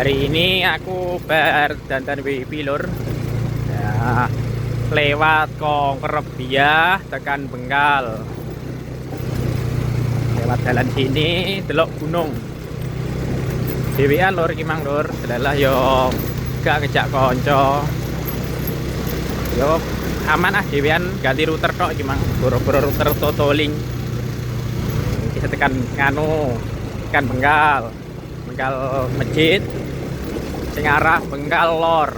Hari ini aku dandan WP lur. Ya, lewat Kongkerebiah tekan Bengkal. Lewat jalan sini delok gunung. Dewean lur iki mang lur, dalah yo gak ngejak konco. Yo aman dewean ganti router tok iki mang. Boro-boro router totoling. Kita tekan tekan Bengkal. Bengkal masjid sing arah Bengkal lor.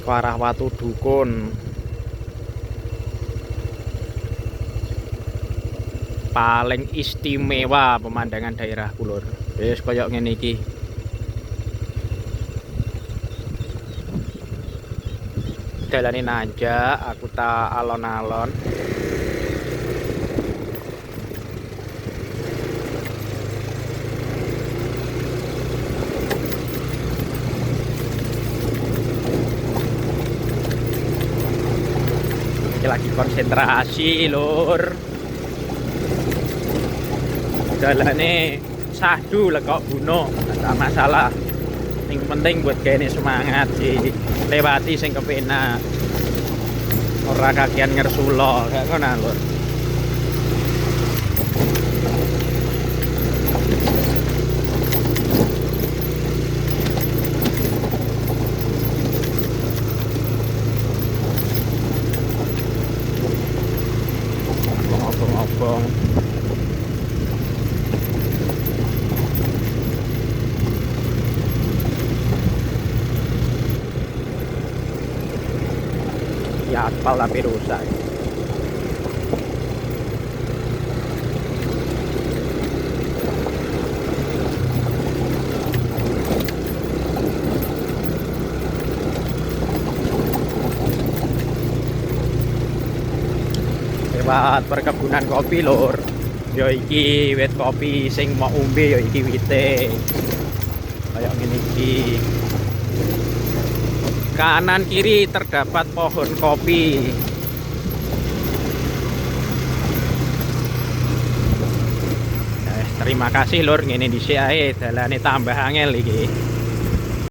Ke arah Watu Dukun. Paling istimewa pemandangan daerah kulur. Wis koyok ngene iki. Dalane nanjak, aku tak alon-alon. Iki lagi konsentrasi lur. Dalane sahdu lekok bunuh, tak masalah. Yang penting buat kene semangat sih, lewati sing kepenak, ora kakean ngersulo kayak ngono lur. Ngobong-ngobong. Ya aspal tapi rusak. Lewat perkebunan kopi lur. Yo iki wit kopi sing mau umbe yo iki wite. Kayak ngene iki. Kanan kiri terdapat pohon kopi. Terima kasih lur, ngene dhisik ae dalane tambah angel iki.